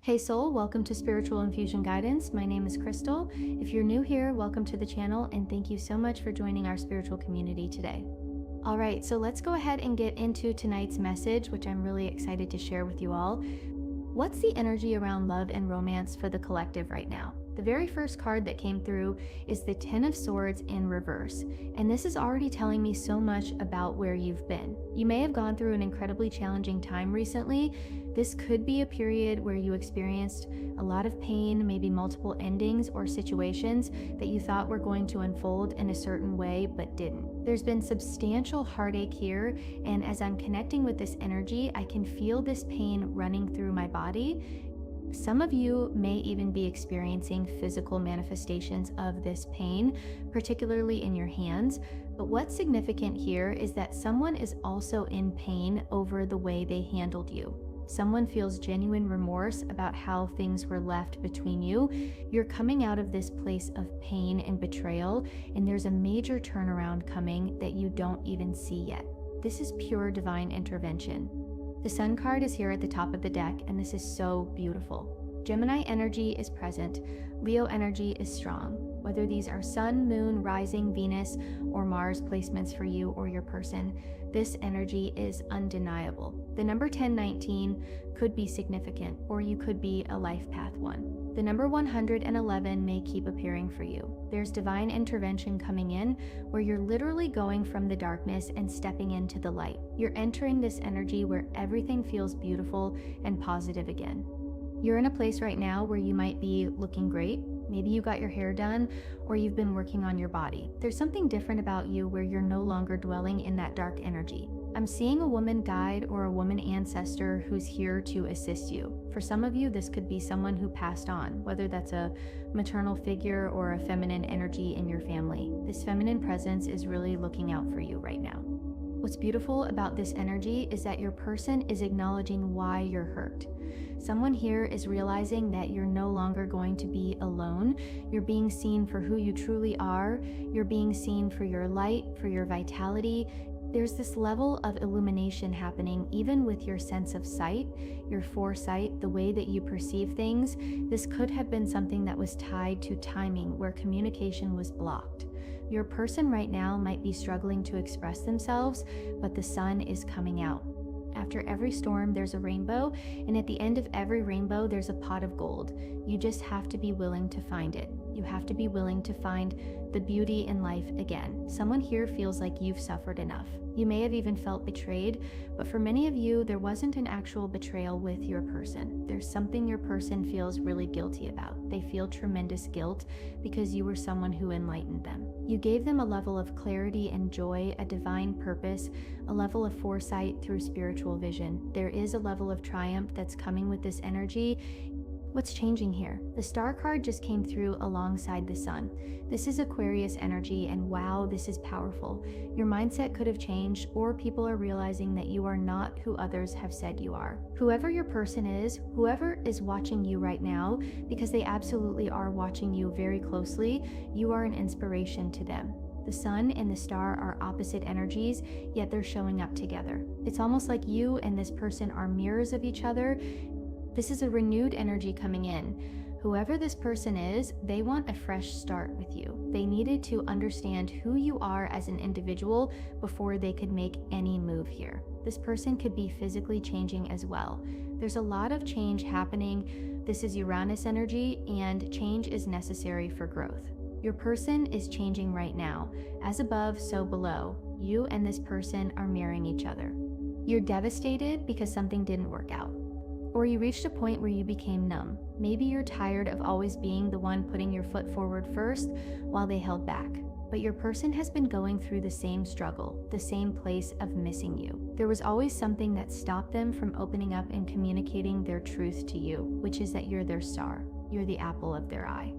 Hey Soul, welcome to Spiritual Infusion Guidance. My name is Crystal. If you're new here, welcome to the channel and thank you so much for joining our spiritual community today. All right, so let's go ahead and get into tonight's message, which I'm really excited to share with you all. What's the energy around love and romance for the collective right now? The very first card that came through is the Ten of Swords in reverse, and this is already telling me so much about where you've been. You may have gone through an incredibly challenging time recently. This could be a period where you experienced a lot of pain, maybe multiple endings or situations that you thought were going to unfold in a certain way but didn't. There's been substantial heartache here, and as I'm connecting with this energy, I can feel this pain running through my body. Some of you may even be experiencing physical manifestations of this pain, particularly in your hands. But what's significant here is that someone is also in pain over the way they handled you. Someone feels genuine remorse about how things were left between you. You're coming out of this place of pain and betrayal, and there's a major turnaround coming that you don't even see yet. This is pure divine intervention. The Sun card is here at the top of the deck, and this is so beautiful. Gemini energy is present. Leo energy is strong. Whether these are Sun, Moon, Rising, Venus, or Mars placements for you or your person, this energy is undeniable. The number 1019 could be significant, or you could be a life path one. The number 111 may keep appearing for you. There's divine intervention coming in where you're literally going from the darkness and stepping into the light. You're entering this energy where everything feels beautiful and positive again. You're in a place right now where you might be looking great. Maybe you got your hair done or you've been working on your body. There's something different about you where you're no longer dwelling in that dark energy. I'm seeing a woman guide or a woman ancestor who's here to assist you. For some of you, this could be someone who passed on, whether that's a maternal figure or a feminine energy in your family. This feminine presence is really looking out for you right now. What's beautiful about this energy is that your person is acknowledging why you're hurt. Someone here is realizing that you're no longer going to be alone. You're being seen for who you truly are. You're being seen for your light, for your vitality. There's this level of illumination happening even with your sense of sight, your foresight, the way that you perceive things. This could have been something that was tied to timing, where communication was blocked. Your person right now might be struggling to express themselves, but the sun is coming out. After every storm, there's a rainbow, and at the end of every rainbow, there's a pot of gold. You just have to be willing to find it. You have to be willing to find the beauty in life again. Someone here feels like you've suffered enough. You may have even felt betrayed, but for many of you, there wasn't an actual betrayal with your person. There's something your person feels really guilty about. They feel tremendous guilt because you were someone who enlightened them. You gave them a level of clarity and joy, a divine purpose, a level of foresight through spiritual vision. There is a level of triumph that's coming with this energy. What's changing here? The star card just came through alongside the sun. This is Aquarius energy, and wow, this is powerful. Your mindset could have changed, or people are realizing that you are not who others have said you are. Whoever your person is, whoever is watching you right now, because they absolutely are watching you very closely, you are an inspiration to them. The sun and the star are opposite energies, yet they're showing up together. It's almost like you and this person are mirrors of each other. This is a renewed energy coming in. Whoever this person is, they want a fresh start with you. They needed to understand who you are as an individual before they could make any move here. This person could be physically changing as well. There's a lot of change happening. This is Uranus energy, and change is necessary for growth. Your person is changing right now. As above, so below. You and this person are mirroring each other. You're devastated because something didn't work out. Or you reached a point where you became numb. Maybe you're tired of always being the one putting your foot forward first while they held back. But your person has been going through the same struggle, the same place of missing you. There was always something that stopped them from opening up and communicating their truth to you, which is that you're their star. You're the apple of their eye.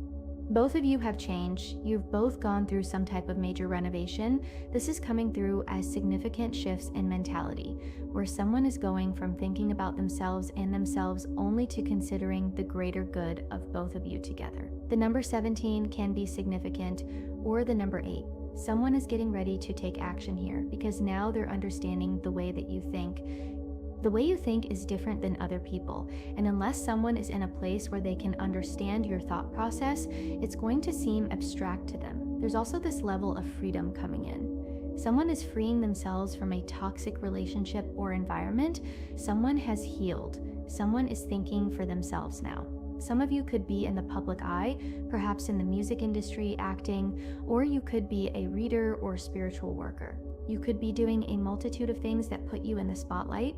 Both of you have changed. You've both gone through some type of major renovation. This is coming through as significant shifts in mentality, where someone is going from thinking about themselves and themselves only to considering the greater good of both of you together. The number 17 can be significant, or the number 8. Someone is getting ready to take action here because now they're understanding the way that you think. The way you think is different than other people, and unless someone is in a place where they can understand your thought process, it's going to seem abstract to them. There's also this level of freedom coming in. Someone is freeing themselves from a toxic relationship or environment. Someone has healed. Someone is thinking for themselves now. Some of you could be in the public eye, perhaps in the music industry, acting, or you could be a reader or spiritual worker. You could be doing a multitude of things that put you in the spotlight.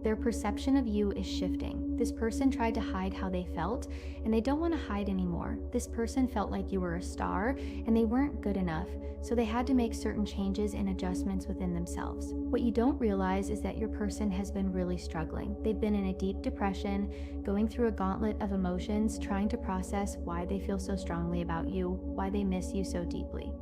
Their perception of you is shifting. This person tried to hide how they felt, and they don't want to hide anymore. This person felt like you were a star, and they weren't good enough, so they had to make certain changes and adjustments within themselves. What you don't realize is that your person has been really struggling. They've been in a deep depression, going through a gauntlet of emotions, trying to process why they feel so strongly about you, why they miss you so deeply.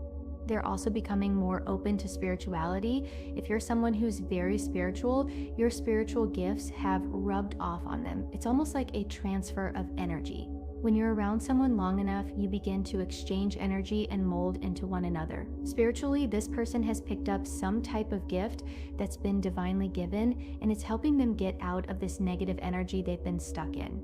They're also becoming more open to spirituality. If you're someone who's very spiritual, your spiritual gifts have rubbed off on them. It's almost like a transfer of energy. When you're around someone long enough, you begin to exchange energy and mold into one another. Spiritually, this person has picked up some type of gift that's been divinely given, and it's helping them get out of this negative energy they've been stuck in.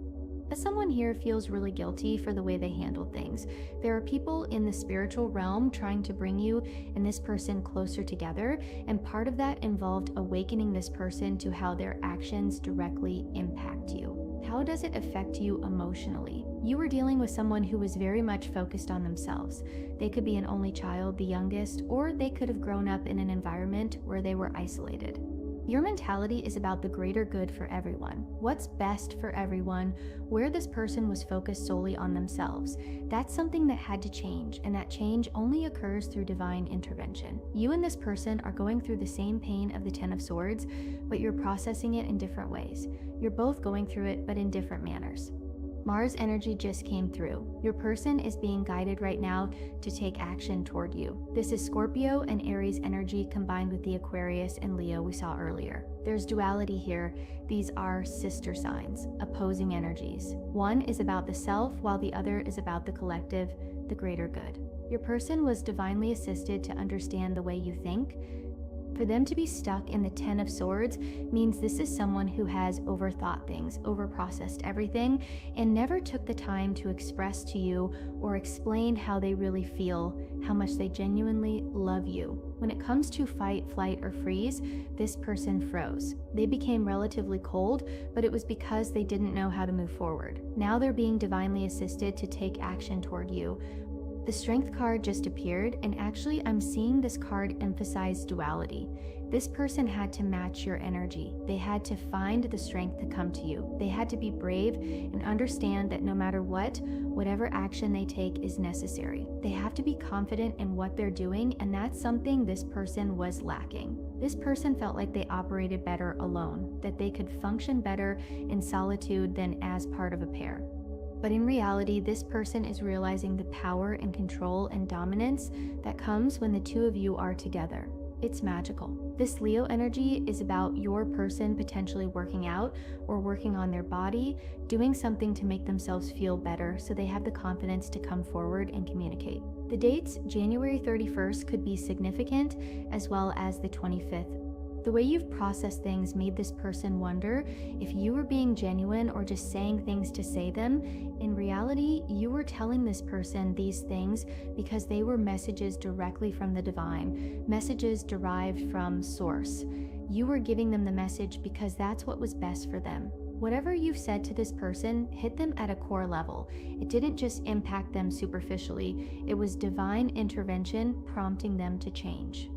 But someone here feels really guilty for the way they handled things. There are people in the spiritual realm trying to bring you and this person closer together, and part of that involved awakening this person to how their actions directly impact you. How does it affect you emotionally? You were dealing with someone who was very much focused on themselves. They could be an only child, the youngest, or they could have grown up in an environment where they were isolated. Your mentality is about the greater good for everyone. What's best for everyone, where this person was focused solely on themselves. That's something that had to change, and that change only occurs through divine intervention. You and this person are going through the same pain of the Ten of Swords, but you're processing it in different ways. You're both going through it, but in different manners. Mars energy just came through. Your person is being guided right now to take action toward you. This is Scorpio and Aries energy combined with the Aquarius and Leo we saw earlier. There's duality here. These are sister signs, opposing energies. One is about the self, while the other is about the collective, the greater good. Your person was divinely assisted to understand the way you think. For them to be stuck in the Ten of Swords means this is someone who has overthought things, overprocessed everything, and never took the time to express to you or explain how they really feel, how much they genuinely love you. When it comes to fight, flight, or freeze, this person froze. They became relatively cold, but it was because they didn't know how to move forward. Now they're being divinely assisted to take action toward you. The Strength card just appeared, and actually I'm seeing this card emphasize duality. This person had to match your energy. They had to find the strength to come to you. They had to be brave and understand that no matter what, whatever action they take is necessary. They have to be confident in what they're doing, and that's something this person was lacking. This person felt like they operated better alone, that they could function better in solitude than as part of a pair. But in reality, this person is realizing the power and control and dominance that comes when the two of you are together. It's magical. This Leo energy is about your person potentially working out or working on their body, doing something to make themselves feel better so they have the confidence to come forward and communicate. The dates, January 31st, could be significant, as well as the 25th. The way you've processed things made this person wonder if you were being genuine or just saying things to say them. In reality, you were telling this person these things because they were messages directly from the divine, messages derived from source. You were giving them the message because that's what was best for them. Whatever you've said to this person hit them at a core level. It didn't just impact them superficially. It was divine intervention prompting them to change.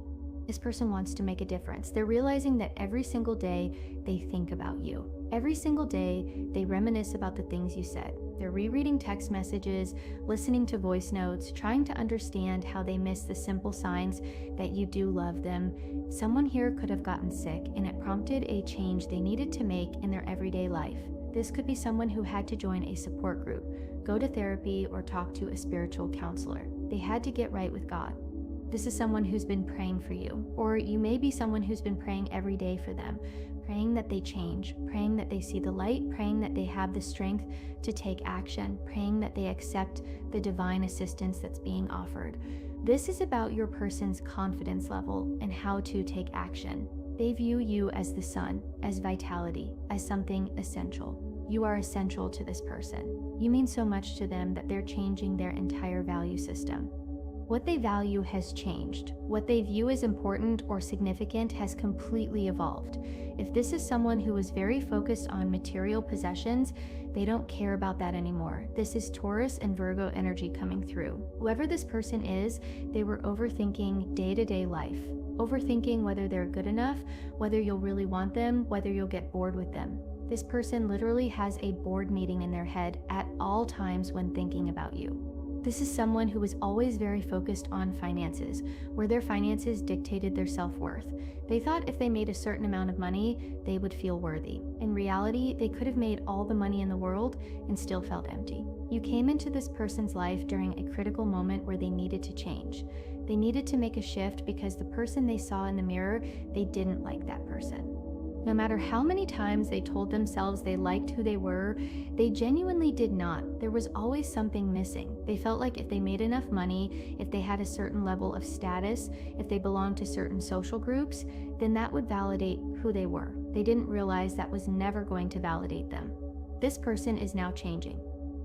This person wants to make a difference. They're realizing that every single day they think about you. Every single day they reminisce about the things you said. They're rereading text messages, listening to voice notes, trying to understand how they miss the simple signs that you do love them. Someone here could have gotten sick, and it prompted a change they needed to make in their everyday life. This could be someone who had to join a support group, go to therapy, or talk to a spiritual counselor. They had to get right with God. This is someone who's been praying for you, or you may be someone who's been praying every day for them, praying that they change, praying that they see the light, praying that they have the strength to take action, praying that they accept the divine assistance that's being offered. This is about your person's confidence level and how to take action. They view you as the sun, as vitality, as something essential. You are essential to this person. You mean so much to them that they're changing their entire value system. What they value has changed. What they view as important or significant has completely evolved. If this is someone who is very focused on material possessions, they don't care about that anymore. This is Taurus and Virgo energy coming through. Whoever this person is, they were overthinking day-to-day life. Overthinking whether they're good enough, whether you'll really want them, whether you'll get bored with them. This person literally has a board meeting in their head at all times when thinking about you. This is someone who was always very focused on finances, where their finances dictated their self-worth. They thought if they made a certain amount of money, they would feel worthy. In reality, they could have made all the money in the world and still felt empty. You came into this person's life during a critical moment where they needed to change. They needed to make a shift because the person they saw in the mirror, they didn't like that person. No matter how many times they told themselves they liked who they were, they genuinely did not. There was always something missing. They felt like if they made enough money, if they had a certain level of status, if they belonged to certain social groups, then that would validate who they were. They didn't realize that was never going to validate them. This person is now changing.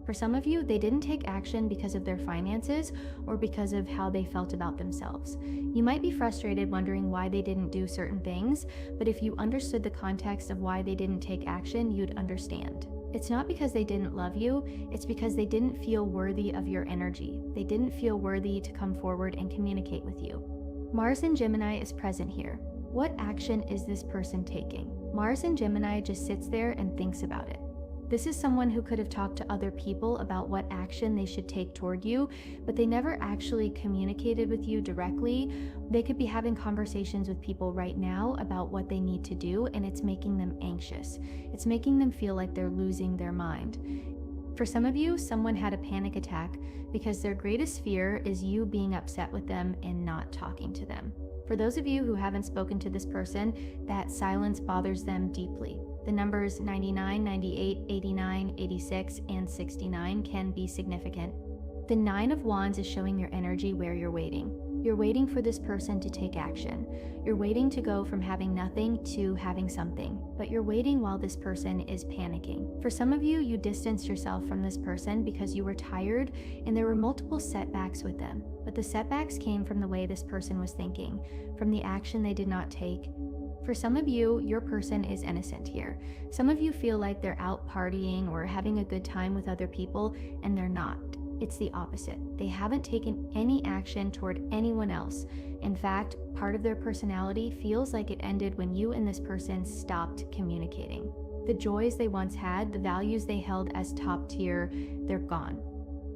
For some of you, they didn't take action because of their finances or because of how they felt about themselves. You might be frustrated wondering why they didn't do certain things, but if you understood the context of why they didn't take action, you'd understand. It's not because they didn't love you, it's because they didn't feel worthy of your energy. They didn't feel worthy to come forward and communicate with you. Mars in Gemini is present here. What action is this person taking? Mars in Gemini just sits there and thinks about it. This is someone who could have talked to other people about what action they should take toward you, but they never actually communicated with you directly. They could be having conversations with people right now about what they need to do, and it's making them anxious. It's making them feel like they're losing their mind. For some of you, someone had a panic attack because their greatest fear is you being upset with them and not talking to them. For those of you who haven't spoken to this person, that silence bothers them deeply. The numbers 99, 98, 89, 86, and 69 can be significant. The 9 of Wands is showing your energy where you're waiting. You're waiting for this person to take action. You're waiting to go from having nothing to having something, but you're waiting while this person is panicking. For some of you, you distanced yourself from this person because you were tired and there were multiple setbacks with them. But the setbacks came from the way this person was thinking, from the action they did not take. For some of you, your person is innocent here. Some of you feel like they're out partying or having a good time with other people, and they're not. It's the opposite. They haven't taken any action toward anyone else. In fact, part of their personality feels like it ended when you and this person stopped communicating. The joys they once had, the values they held as top tier, they're gone.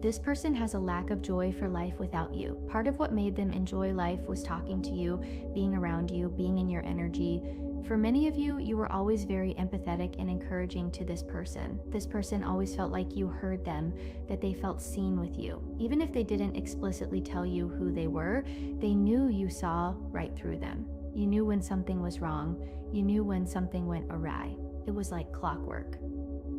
This person has a lack of joy for life without you. Part of what made them enjoy life was talking to you, being around you, being in your energy. For many of you, you were always very empathetic and encouraging to this person. This person always felt like you heard them, that they felt seen with you. Even if they didn't explicitly tell you who they were, they knew you saw right through them. You knew when something was wrong. You knew when something went awry. It was like clockwork.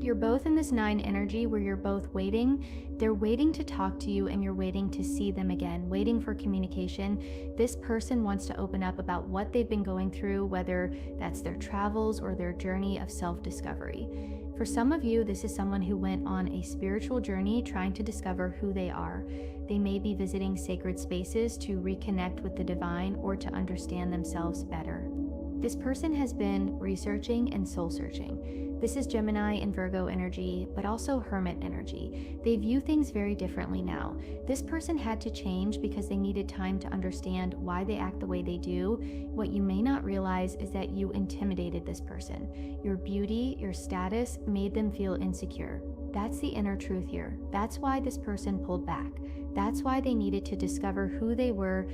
You're both in this 9 energy where you're both waiting. They're waiting to talk to you and you're waiting to see them again, waiting for communication. This person wants to open up about what they've been going through, whether that's their travels or their journey of self-discovery. For some of you, this is someone who went on a spiritual journey trying to discover who they are. They may be visiting sacred spaces to reconnect with the divine or to understand themselves better. This person has been researching and soul searching. This is Gemini and Virgo energy, but also Hermit energy. They view things very differently now. This person had to change because they needed time to understand why they act the way they do. What you may not realize is that you intimidated this person. Your beauty, your status made them feel insecure. That's the inner truth here. That's why this person pulled back. That's why they needed to discover who they were.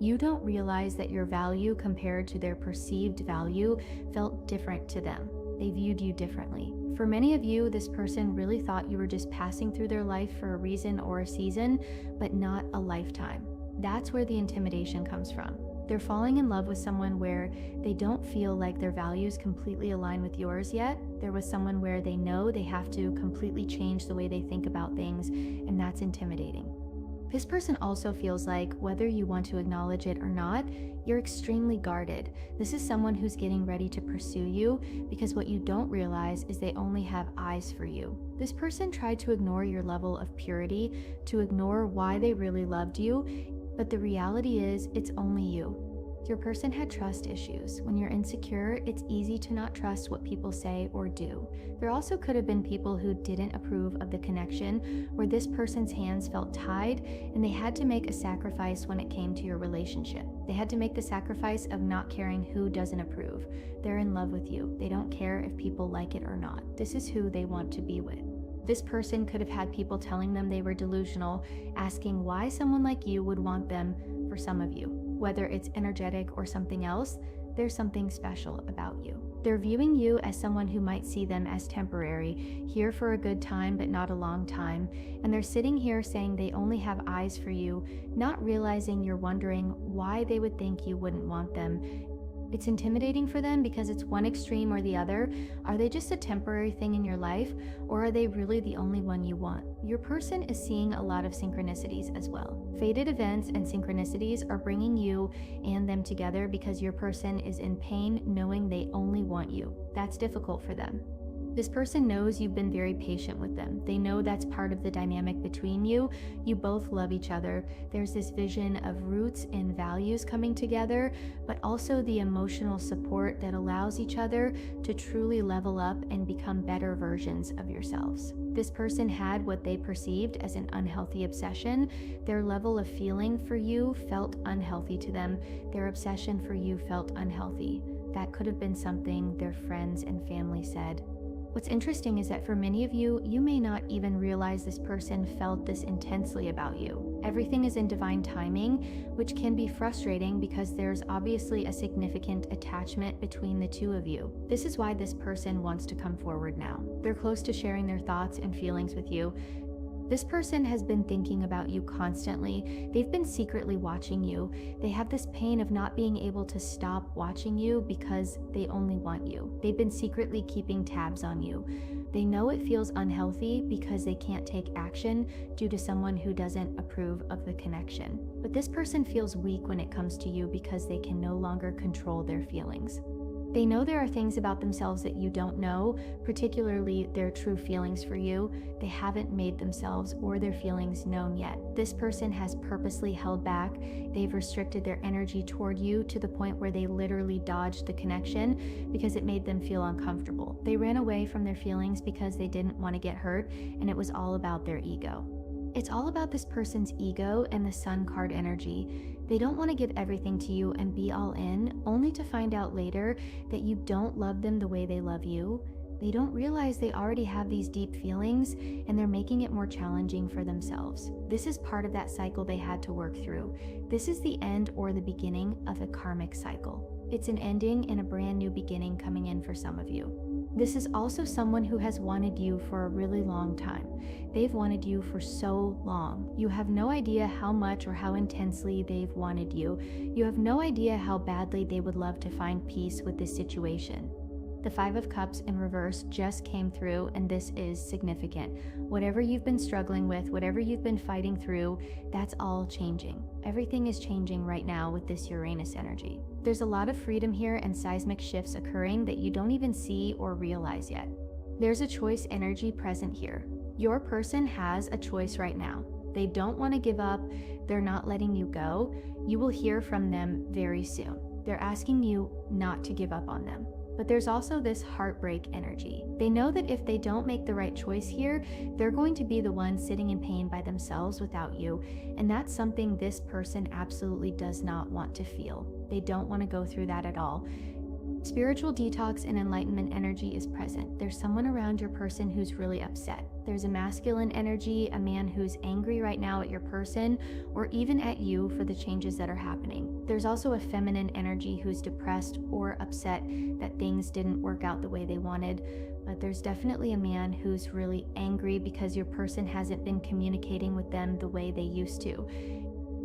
You don't realize that your value compared to their perceived value felt different to them. They viewed you differently. For many of you, this person really thought you were just passing through their life for a reason or a season, but not a lifetime. That's where the intimidation comes from. They're falling in love with someone where they don't feel like their values completely align with yours yet. They're with someone where they know they have to completely change the way they think about things, and that's intimidating. This person also feels like, whether you want to acknowledge it or not, you're extremely guarded. This is someone who's getting ready to pursue you because what you don't realize is they only have eyes for you. This person tried to ignore your level of purity, to ignore why they really loved you, but the reality is it's only you. Your person had trust issues. When you're insecure, it's easy to not trust what people say or do. There also could have been people who didn't approve of the connection, where this person's hands felt tied and they had to make a sacrifice when it came to your relationship. They had to make the sacrifice of not caring who doesn't approve. They're in love with you. They don't care if people like it or not. This is who they want to be with. This person could have had people telling them they were delusional, asking why someone like you would want them for some of you. Whether it's energetic or something else, there's something special about you. They're viewing you as someone who might see them as temporary, here for a good time but not a long time, and they're sitting here saying they only have eyes for you, not realizing you're wondering why they would think you wouldn't want them. It's intimidating for them because it's one extreme or the other. Are they just a temporary thing in your life, or are they really the only one you want? Your person is seeing a lot of synchronicities as well. Fated events and synchronicities are bringing you and them together because your person is in pain knowing they only want you. That's difficult for them. This person knows you've been very patient with them. They know that's part of the dynamic between you. You both love each other. There's this vision of roots and values coming together, but also the emotional support that allows each other to truly level up and become better versions of yourselves. This person had what they perceived as an unhealthy obsession. Their level of feeling for you felt unhealthy to them. Their obsession for you felt unhealthy. That could have been something their friends and family said. What's interesting is that for many of you, you may not even realize this person felt this intensely about you. Everything is in divine timing, which can be frustrating because there's obviously a significant attachment between the two of you. This is why this person wants to come forward now. They're close to sharing their thoughts and feelings with you. This person has been thinking about you constantly. They've been secretly watching you. They have this pain of not being able to stop watching you because they only want you. They've been secretly keeping tabs on you. They know it feels unhealthy because they can't take action due to someone who doesn't approve of the connection. But this person feels weak when it comes to you because they can no longer control their feelings. They know there are things about themselves that you don't know, particularly their true feelings for you. They haven't made themselves or their feelings known yet. This person has purposely held back. They've restricted their energy toward you to the point where they literally dodged the connection because it made them feel uncomfortable. They ran away from their feelings because they didn't want to get hurt, and it was all about their ego. It's all about this person's ego and the Sun card energy. They don't want to give everything to you and be all in, only to find out later that you don't love them the way they love you. They don't realize they already have these deep feelings, and they're making it more challenging for themselves. This is part of that cycle they had to work through. This is the end or the beginning of a karmic cycle. It's an ending and a brand new beginning coming in for some of you. This is also someone who has wanted you for a really long time. They've wanted you for so long. You have no idea how much or how intensely they've wanted you. You have no idea how badly they would love to find peace with this situation. The Five of Cups in reverse just came through, and this is significant. Whatever you've been struggling with, whatever you've been fighting through, that's all changing. Everything is changing right now with this Uranus energy. There's a lot of freedom here and seismic shifts occurring that you don't even see or realize yet. There's a choice energy present here. Your person has a choice right now. They don't want to give up. They're not letting you go. You will hear from them very soon. They're asking you not to give up on them. But there's also this heartbreak energy. They know that if they don't make the right choice here, they're going to be the ones sitting in pain by themselves without you. And that's something this person absolutely does not want to feel. They don't want to go through that at all. Spiritual detox and enlightenment energy is present. There's someone around your person who's really upset. There's a masculine energy, a man who's angry right now at your person, or even at you for the changes that are happening. There's also a feminine energy who's depressed or upset that things didn't work out the way they wanted. But there's definitely a man who's really angry because your person hasn't been communicating with them the way they used to.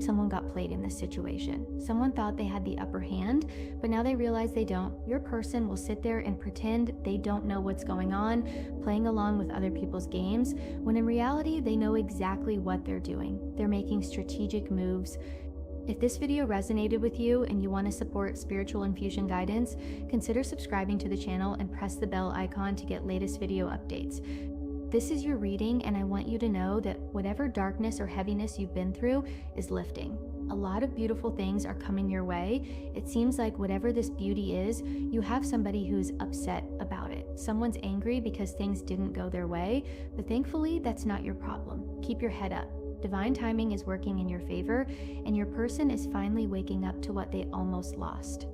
someone got played in this situation. Someone thought they had the upper hand, but now they realize they don't. Your person will sit there and pretend they don't know what's going on, playing along with other people's games, when in reality, they know exactly what they're doing. They're making strategic moves. If this video resonated with you and you want to support spiritual infusion guidance, consider subscribing to the channel and press the bell icon to get latest video updates. This is your reading, and I want you to know that whatever darkness or heaviness you've been through is lifting. A lot of beautiful things are coming your way. It seems like whatever this beauty is, you have somebody who's upset about it. Someone's angry because things didn't go their way, but thankfully, that's not your problem. Keep your head up. Divine timing is working in your favor, and your person is finally waking up to what they almost lost.